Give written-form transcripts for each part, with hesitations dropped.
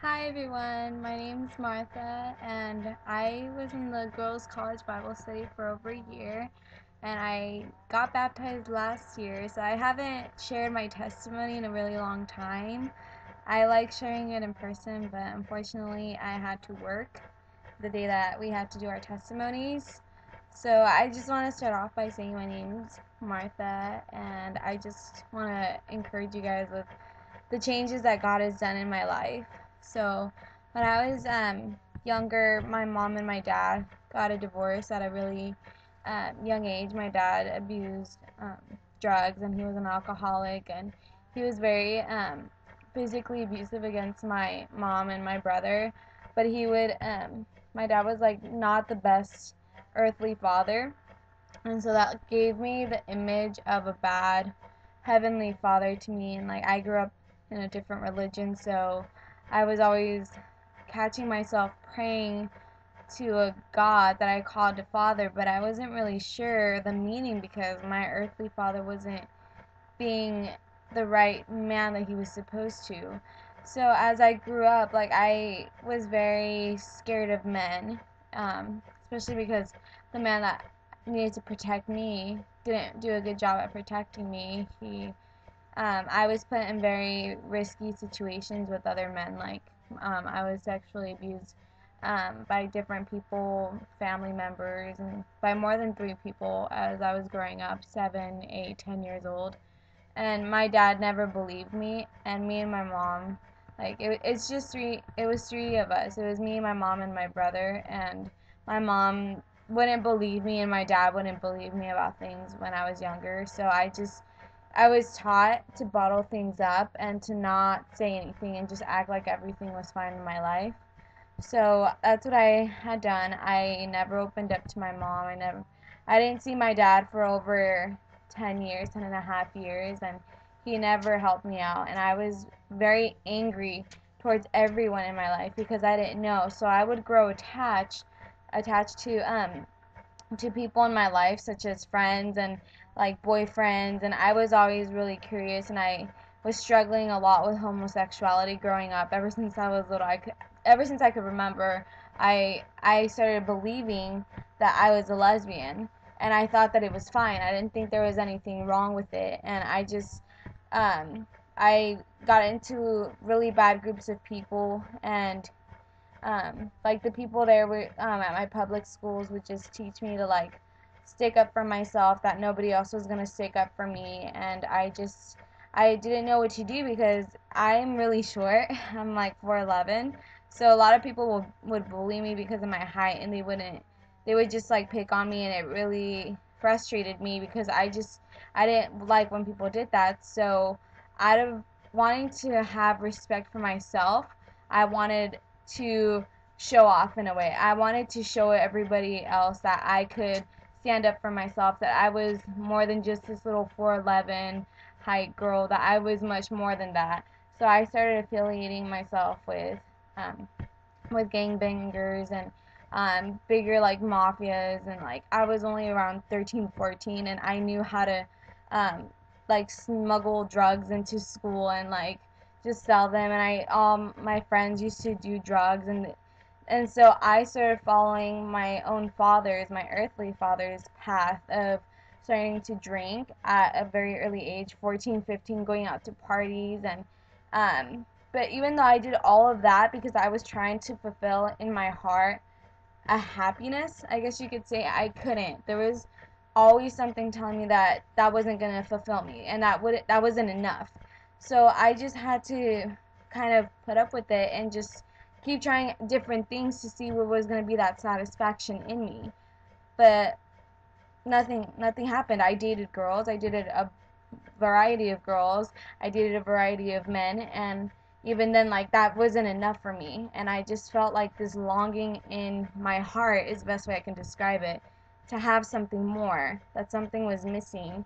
Hi everyone, my name is Martha and I was in the Girls College Bible Study for over a year and I got baptized last year, so I haven't shared my testimony in a really long time. I like sharing it in person, but unfortunately I had to work the day that we had to do our testimonies. So I just want to start off by saying my name's Martha and I just want to encourage you guys with the changes that God has done in my life. So when I was younger, my mom and my dad got a divorce at a really young age. My dad abused drugs and he was an alcoholic, and he was very physically abusive against my mom and my brother. But my dad was like not the best earthly father, and so that gave me the image of a bad heavenly father to me. And like I grew up in a different religion, so I was always catching myself praying to a God that I called a father, but I wasn't really sure the meaning because my earthly father wasn't being the right man that he was supposed to. So as I grew up, like I was very scared of men, especially because the man that needed to protect me didn't do a good job at protecting me. I was put in very risky situations with other men. Like I was sexually abused by different people, family members, and by more than 3 people as I was growing up, 7, 8, 10 years old. And my dad never believed me, and me and my mom, like it's just three. It was 3 of us. It was me, my mom, and my brother. And my mom wouldn't believe me, and my dad wouldn't believe me about things when I was younger. So I was taught to bottle things up and to not say anything and just act like everything was fine in my life. So that's what I had done. I never opened up to my mom. I didn't see my dad for over 10 years, 10 and a half years, and he never helped me out. And I was very angry towards everyone in my life because I didn't know. So I would grow attached to people in my life, such as friends and like boyfriends, and I was always really curious, and I was struggling a lot with homosexuality growing up. Ever since I was little, ever since I could remember, I started believing that I was a lesbian, and I thought that it was fine. I didn't think there was anything wrong with it, and um, I got into really bad groups of people, and like the people there were at my public schools would just teach me to like stick up for myself, that nobody else was gonna stick up for me, and I didn't know what to do because I'm really short. I'm like 4'11", so a lot of people would bully me because of my height, and they would just like pick on me, and it really frustrated me because I didn't like when people did that. So out of wanting to have respect for myself, I wanted to show off in a way. I wanted to show everybody else that I could stand up for myself, that I was more than just this little 4'11" height girl, that I was much more than that. So I started affiliating myself um, with gangbangers and bigger like mafias, and like I was only around 13, 14, and I knew how to um, like smuggle drugs into school and like just sell them, and I all my friends used to do drugs, and so I started following my own father's, my earthly father's path of starting to drink at a very early age, 14, 15, going out to parties. And but even though I did all of that because I was trying to fulfill in my heart a happiness, I guess you could say, I couldn't. There was always something telling me that that wasn't going to fulfill me, and that wasn't enough. So I just had to kind of put up with it and just keep trying different things to see what was going to be that satisfaction in me. But nothing happened. I dated girls. I dated a variety of girls. I dated a variety of men, and even then, like, that wasn't enough for me. And I just felt like this longing in my heart, is the best way I can describe it, to have something more, that something was missing.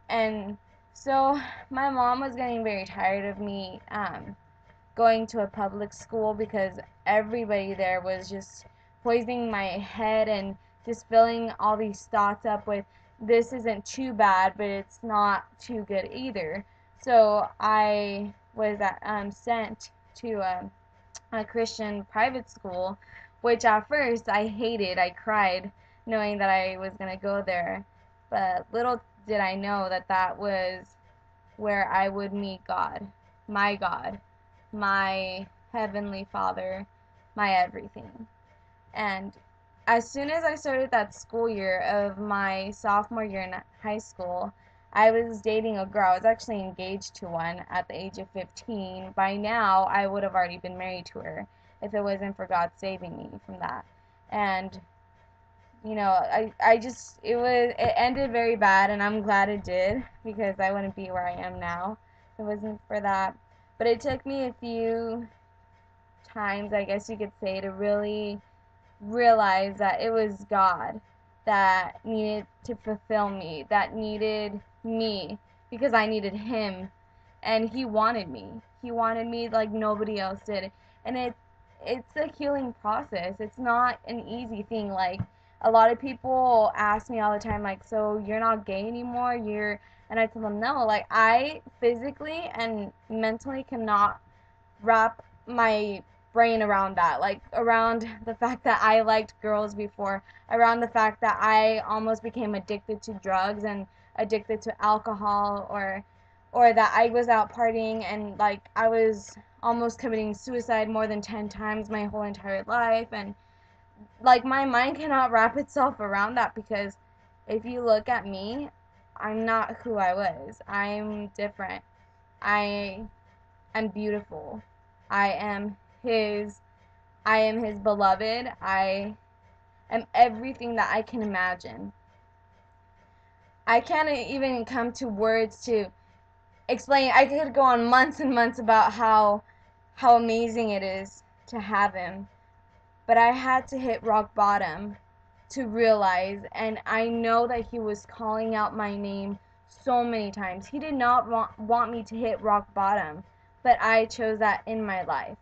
And so my mom was getting very tired of me going to a public school because everybody there was just poisoning my head and just filling all these thoughts up with, this isn't too bad, but it's not too good either. So I was sent to a Christian private school, which at first I hated. I cried knowing that I was going to go there. But little did I know that that was where I would meet God, my heavenly Father, my everything. And as soon as I started that school year of my sophomore year in high school, I was dating a girl. I was actually engaged to one at the age of 15. By now, I would have already been married to her if it wasn't for God saving me from that. And it ended very bad, and I'm glad it did, because I wouldn't be where I am now if it wasn't for that. But it took me a few times, I guess you could say, to really realize that it was God that needed to fulfill me, that needed me, because I needed Him, and He wanted me. He wanted me like nobody else did. And it's a healing process. It's not an easy thing. Like, a lot of people ask me all the time, like, so you're not gay anymore? And I tell them no. Like, I physically and mentally cannot wrap my brain around that, like around the fact that I liked girls before, around the fact that I almost became addicted to drugs and addicted to alcohol, or that I was out partying and like I was almost committing suicide more than 10 times my whole entire life. And like, my mind cannot wrap itself around that, because if you look at me, I'm not who I was. I'm different. I am beautiful. I am his I am his beloved. I am everything that I can imagine. I can't even come to words to explain. I could go on months and months about how amazing it is to have him. But I had to hit rock bottom to realize, and I know that he was calling out my name so many times. He did not want me to hit rock bottom, but I chose that in my life.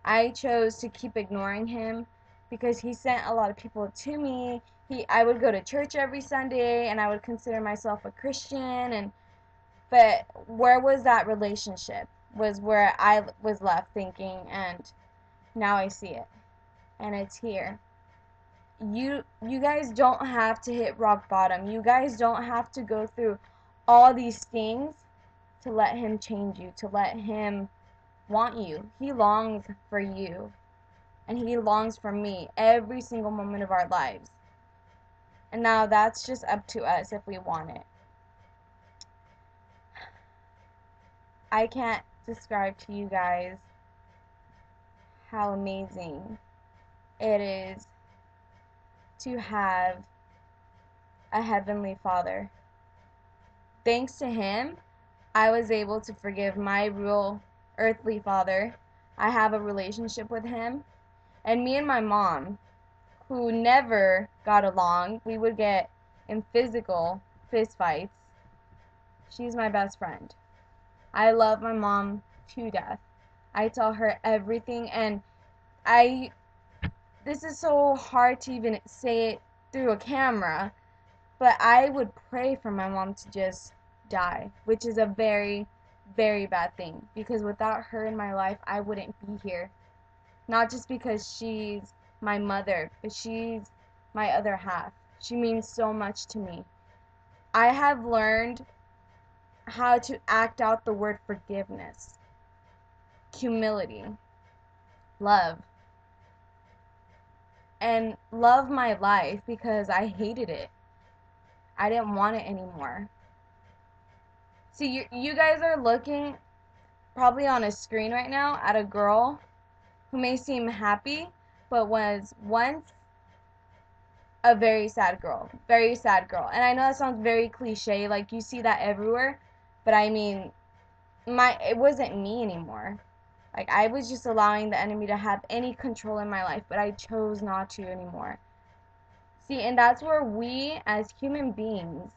I chose to keep ignoring him because he sent a lot of people to me. I would go to church every Sunday and I would consider myself a Christian, but where was that relationship? Was where I was left thinking, and now I see it, and it's here. You guys don't have to hit rock bottom. You guys don't have to go through all these things to let him change you, to let him want you. He longs for you, and he longs for me every single moment of our lives. And now that's just up to us if we want it. I can't describe to you guys how amazing it is to have a heavenly Father. Thanks to him, I was able to forgive my real earthly father. I have a relationship with him. And me and my mom, who never got along, we would get in physical fist fights. She's my best friend. I love my mom to death. I tell her everything, and this is so hard to even say it through a camera, but I would pray for my mom to just die, which is a very, very bad thing, because without her in my life, I wouldn't be here. Not just because she's my mother, but she's my other half. She means so much to me. I have learned how to act out the word forgiveness, humility, love, and love my life because I hated it. I didn't want it anymore. See, you guys are looking probably on a screen right now at a girl who may seem happy, but was once a very sad girl. Very sad girl. And I know that sounds very cliche, like you see that everywhere, but I mean, it wasn't me anymore. Like, I was just allowing the enemy to have any control in my life, but I chose not to anymore. See, and that's where we as human beings,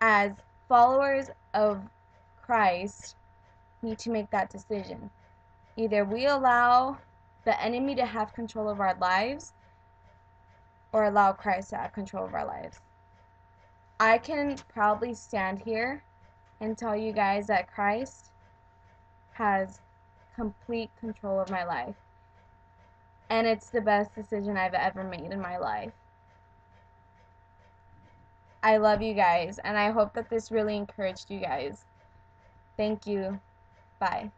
as followers of Christ, need to make that decision. Either we allow the enemy to have control of our lives, or allow Christ to have control of our lives. I can probably stand here and tell you guys that Christ has complete control of my life. and it's the best decision I've ever made in my life. I love you guys, and I hope that this really encouraged you guys. Thank you. Bye.